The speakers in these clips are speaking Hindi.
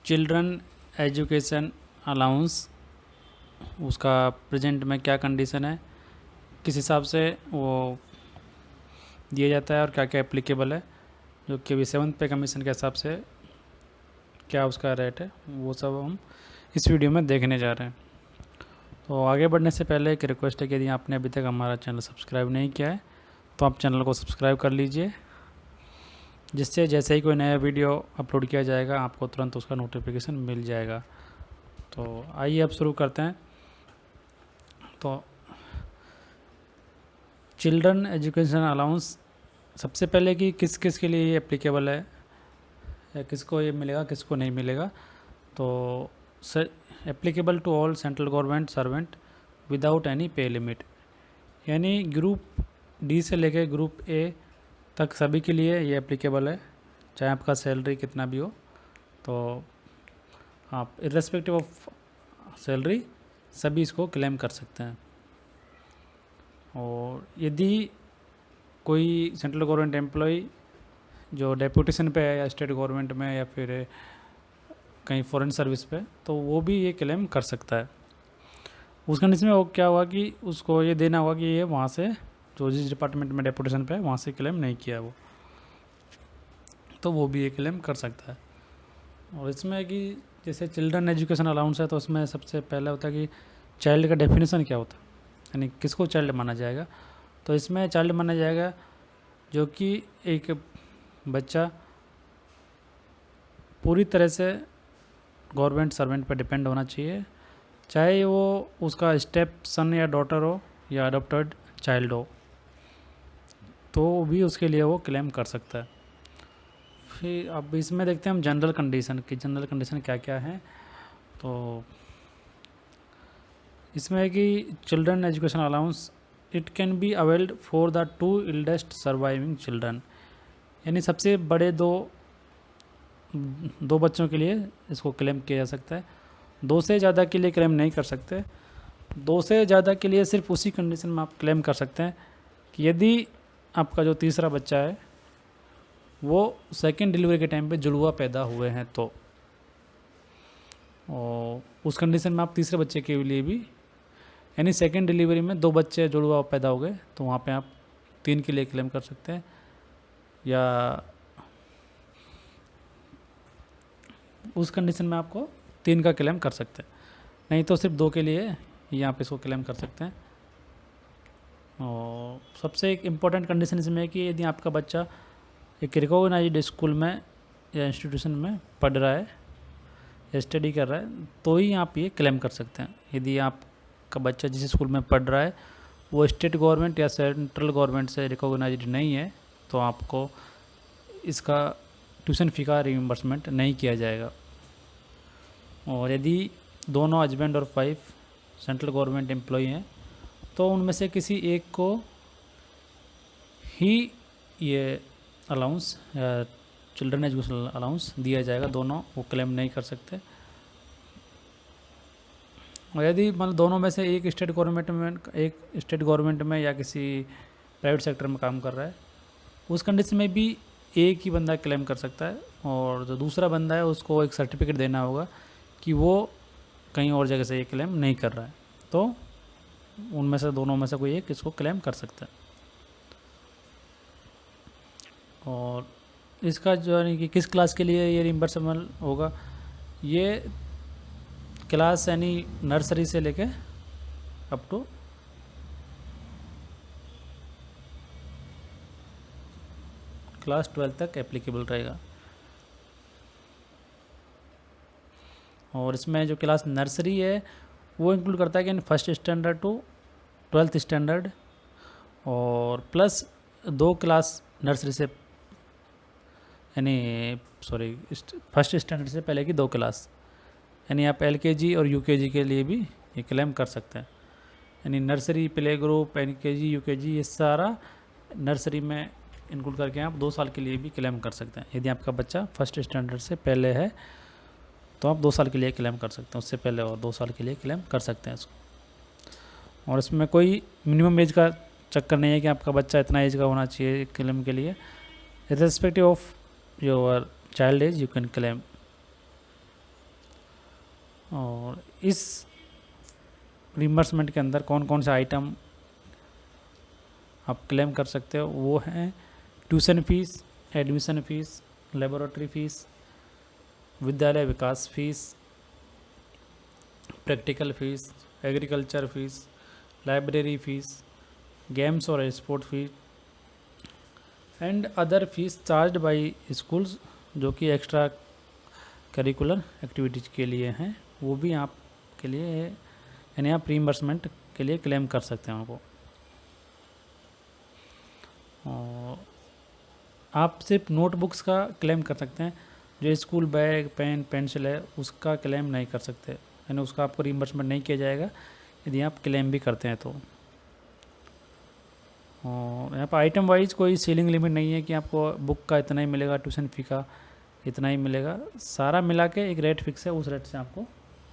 चिल्ड्रन एजुकेशन अलाउंस, उसका प्रेजेंट में क्या कंडीशन है, किस हिसाब से वो दिया जाता है और क्या क्या एप्लीकेबल है, जो कि अभी 7th पे कमीशन के हिसाब से क्या उसका रेट है, वो सब हम इस वीडियो में देखने जा रहे हैं। तो आगे बढ़ने से पहले एक रिक्वेस्ट है कि यदि आपने अभी तक हमारा चैनल सब्सक्राइब नहीं किया है तो आप चैनल को सब्सक्राइब कर लीजिए, जिससे जैसे ही कोई नया वीडियो अपलोड किया जाएगा आपको तुरंत उसका नोटिफिकेशन मिल जाएगा। तो आइए अब शुरू करते हैं। तो चिल्ड्रन एजुकेशन अलाउंस, सबसे पहले कि किस किस के लिए ये एप्लीकेबल है या किसको ये मिलेगा किसको नहीं मिलेगा। तो applicable to all central government servant without any pay limit, यानी ग्रुप डी से लेकर ग्रुप ए तक सभी के लिए ये एप्लीकेबल है, चाहे आपका सैलरी कितना भी हो। तो आप इर्रेस्पेक्टिव ऑफ सैलरी सभी इसको क्लेम कर सकते हैं। और यदि कोई सेंट्रल गवर्नमेंट एम्प्लॉय जो डेपुटेशन पे है या स्टेट गवर्नमेंट में या फिर कहीं फॉरेन सर्विस पे, तो वो भी ये क्लेम कर सकता है। उस कंडीशन में वो क्या हुआ कि उसको ये देना होगा कि ये वहाँ से जो जिस डिपार्टमेंट में डेपुटेशन पे है वहाँ से क्लेम नहीं किया वो, तो वो भी ये क्लेम कर सकता है। और इसमें कि जैसे चिल्ड्रन एजुकेशन अलाउंस है, तो उसमें सबसे पहले होता है कि चाइल्ड का डेफिनेशन क्या होता है, यानी किसको चाइल्ड माना जाएगा। तो इसमें चाइल्ड माना जाएगा जो कि एक बच्चा पूरी तरह से गवर्नमेंट सर्वेंट पर डिपेंड होना चाहिए, चाहे वो उसका स्टेप सन या डॉटर हो या अडॉप्टेड चाइल्ड हो, तो भी उसके लिए वो क्लेम कर सकता है। फिर अब इसमें देखते हैं हम जनरल कंडीशन की, जनरल कंडीशन क्या क्या है। तो इसमें है कि children education allowance it can be availed for the 2 eldest surviving children, यानी सबसे बड़े दो बच्चों के लिए इसको क्लेम किया जा सकता है। 2 से ज़्यादा के लिए क्लेम नहीं कर सकते। 2 से ज़्यादा के लिए सिर्फ उसी कंडीशन में आप क्लेम कर सकते हैं कि यदि आपका जो तीसरा बच्चा है वो सेकेंड डिलीवरी के टाइम पे जुड़वा पैदा हुए हैं, तो और उस कंडीशन में आप तीसरे बच्चे के लिए भी, यानी सेकेंड डिलीवरी में 2 बच्चे जुड़वा पैदा हो गए तो वहाँ पे आप 3 के लिए क्लेम कर सकते हैं, या उस कंडीशन में आपको 3 का क्लेम कर सकते हैं, नहीं तो सिर्फ 2 के लिए यहाँ पे इसको क्लेम कर सकते हैं। और सबसे एक इम्पॉर्टेंट कंडीशन इसमें है कि यदि आपका बच्चा एक रिकॉग्नाइज्ड स्कूल में या इंस्टीट्यूशन में पढ़ रहा है या स्टडी कर रहा है, तो ही आप ये क्लेम कर सकते हैं। यदि आपका बच्चा जिस स्कूल में पढ़ रहा है वो स्टेट गवर्नमेंट या सेंट्रल गवर्नमेंट से रिकॉग्नाइज्ड नहीं है, तो आपको इसका ट्यूशन फ़ी का रिइंबर्समेंट नहीं किया जाएगा। और यदि दोनों हस्बैंड और वाइफ सेंट्रल गवर्नमेंट एम्प्लॉय हैं, तो उनमें से किसी एक को ही ये अलाउंस या चिल्ड्रन एजुकेशन अलाउंस दिया जाएगा, दोनों वो क्लेम नहीं कर सकते। और यदि मतलब दोनों में से एक स्टेट गवर्नमेंट में या किसी प्राइवेट सेक्टर में काम कर रहा है, उस कंडीशन में भी एक ही बंदा क्लेम कर सकता है, और जो दूसरा बंदा है उसको एक सर्टिफिकेट देना होगा कि वो कहीं और जगह से ये क्लेम नहीं कर रहा है, तो उनमें से दोनों में से कोई एक इसको क्लेम कर सकता है। और इसका जो है कि किस क्लास के लिए ये रिइंबर्सेबल होगा, ये क्लास यानी नर्सरी से लेके अप टू क्लास 12 तक एप्लीकेबल रहेगा। और इसमें जो क्लास नर्सरी है वो इंक्लूड करता है कि first standard to 12th standard, और प्लस 2 क्लास नर्सरी से फर्स्ट स्टैंडर्ड से पहले की 2 क्लास, यानी आप LKG और UKG के लिए भी ये क्लेम कर सकते हैं। यानी nursery, play group, LKG, UKG ये सारा नर्सरी में इंक्लूड करके आप 2 साल के लिए भी क्लेम कर सकते हैं। यदि आपका बच्चा फर्स्ट स्टैंडर्ड से पहले है तो आप 2 साल के लिए क्लेम कर सकते हैं, उससे पहले और 2 साल के लिए क्लेम कर सकते हैं इसको। और इसमें कोई मिनिमम एज का चक्कर नहीं है कि आपका बच्चा इतना एज का होना चाहिए क्लेम के लिए। Irrespective of your child age you can claim. और इस रिम्बर्समेंट के अंदर कौन कौन से आइटम आप क्लेम कर सकते हो वो हैं tuition fees, admission fees, laboratory fees, विद्यालय विकास fees, practical fees, agriculture fees, library fees, games और sport fees and other fees charge by schools, जो कि एक्स्ट्रा करिकुलर एक्टिविटीज़ के लिए हैं, वो भी आपके लिए यानी आप रीइंबर्समेंट के लिए क्लेम कर सकते हैं उनको। और आप सिर्फ नोटबुक्स का क्लेम कर सकते हैं, जो स्कूल बैग, पेन, पेंसिल है उसका क्लेम नहीं कर सकते, यानी उसका आपको रीइंबर्समेंट नहीं किया जाएगा यदि आप क्लेम भी करते हैं तो। और यहाँ पर आइटम वाइज कोई सीलिंग लिमिट नहीं है कि आपको बुक का इतना ही मिलेगा, ट्यूशन फ़ी का इतना ही मिलेगा, सारा मिला के एक रेट फिक्स है, उस रेट से आपको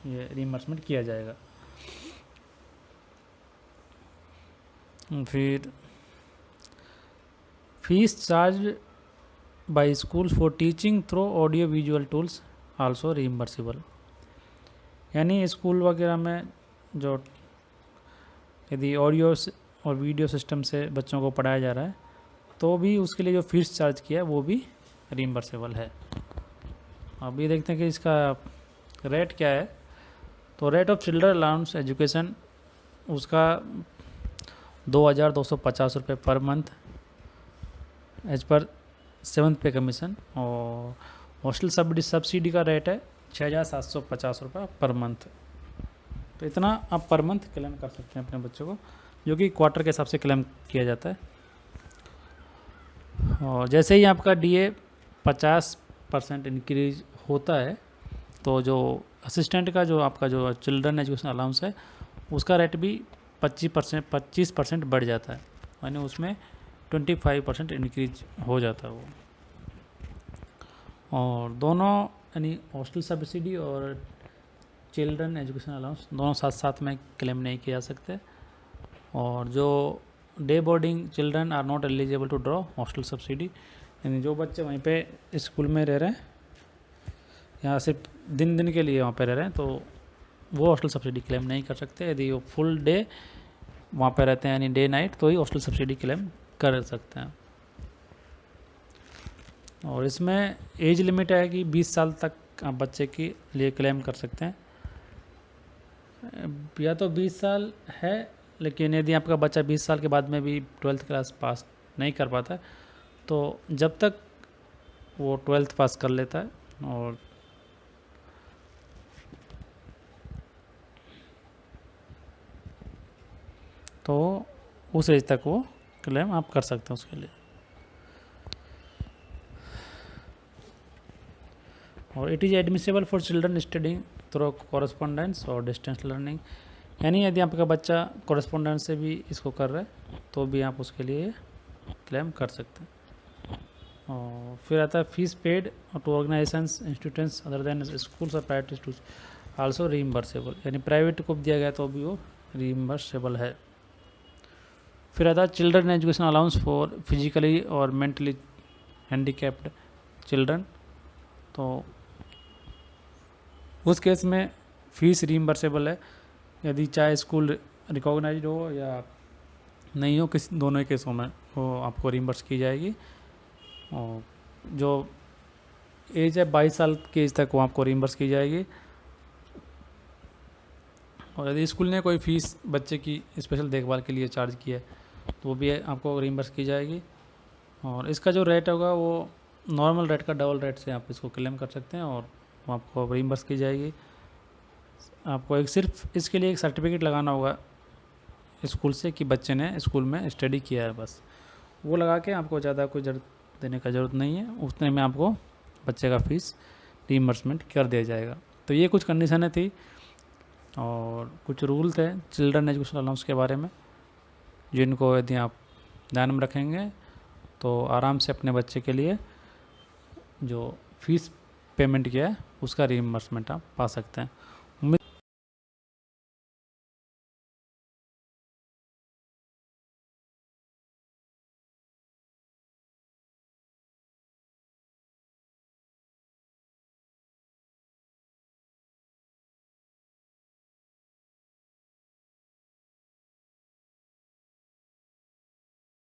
ये रीइंबर्समेंट किया जाएगा। फिर fees charge by school for teaching through audio visual tools also reimbursable, यानी स्कूल वगैरह में जो यदि ऑडियो और वीडियो सिस्टम से बच्चों को पढ़ाया जा रहा है तो भी उसके लिए जो फीस चार्ज किया है वो भी रीइंबर्सेबल है। अब ये देखते हैं कि इसका रेट क्या है। तो rate of children allowance education उसका 2250 रुपये per month as per 7th पे कमीशन, और हॉस्टल सब्सिडी का रेट है 6750 रुपये पर मंथ। तो इतना आप पर मंथ क्लेम कर सकते हैं अपने बच्चों को, जो कि क्वार्टर के हिसाब से क्लेम किया जाता है। और जैसे ही आपका DA 50% इंक्रीज होता है तो जो असिस्टेंट का जो आपका जो चिल्ड्रन एजुकेशन अलाउंस है उसका रेट भी 25% बढ़ जाता है, यानी उसमें 25% इंक्रीज हो जाता है वो। और दोनों यानी हॉस्टल सब्सिडी और चिल्ड्रन एजुकेशन अलाउंस दोनों साथ साथ में क्लेम नहीं किए जा सकते। और जो day boarding children are not eligible to draw hostel subsidy, यानी जो बच्चे वहीं पे स्कूल में रह रहे हैं या सिर्फ दिन के लिए वहाँ पे रह रहे हैं तो वो हॉस्टल सब्सिडी क्लेम नहीं कर सकते। यदि वो फुल डे वहाँ पे रहते हैं यानी डे नाइट तो ही हॉस्टल सब्सिडी क्लेम कर सकते हैं। और इसमें एज लिमिट है कि 20 साल तक आप बच्चे के लिए क्लेम कर सकते हैं, या तो 20 साल है, लेकिन यदि आपका बच्चा 20 साल के बाद में भी 12th क्लास पास नहीं कर पाता तो जब तक वो 12th पास कर लेता है और तो उस एज तक वो क्लेम आप कर सकते हैं उसके लिए। और it is admissible for children studying through correspondence और डिस्टेंस लर्निंग, यानी यदि आपका बच्चा कॉरेस्पॉन्डेंस से भी इसको कर रहा है तो भी आप उसके लिए क्लेम कर सकते हैं। और फिर आता है fees paid to organisations institutions other than schools और प्राइवेट इंस्टीट्यूट आल्सो रीइंबर्सेबल, यानी प्राइवेट को दिया गया तो भी वो रीइंबर्सेबल है। फिर आता है children education allowance for physically और मेंटली हैंडीकैप्ड चिल्ड्रन, तो उस केस में फ़ीस रीइंबर्सेबल है, यदि चाहे स्कूल रिकॉग्नाइज्ड हो या नहीं हो, किसी दोनों ही केसों में वो आपको रीइंबर्स की जाएगी। और जो एज है 22 साल की एज तक वो आपको रीइंबर्स की जाएगी। और यदि स्कूल ने कोई फ़ीस बच्चे की स्पेशल देखभाल के लिए चार्ज की है तो वो भी आपको रीइंबर्स की जाएगी। और इसका जो रेट होगा वो नॉर्मल रेट का डबल रेट से आप इसको क्लेम कर सकते हैं और वो आपको रीइंबर्स की जाएगी। आपको एक सिर्फ इसके लिए एक सर्टिफिकेट लगाना होगा स्कूल से कि बच्चे ने स्कूल में स्टडी किया है, बस वो लगा के आपको ज़्यादा कोई देने का ज़रूरत नहीं है, उतने में आपको बच्चे का फ़ीस रीइंबर्समेंट कर दिया जाएगा। तो ये कुछ कंडीशनें थी और कुछ रूल थे चिल्ड्रन एजुकेशन अलाउंस के बारे में, जिनको यदि आप ध्यान में रखेंगे तो आराम से अपने बच्चे के लिए जो फ़ीस पेमेंट किया है उसका रीइंबर्समेंट आप पा सकते हैं।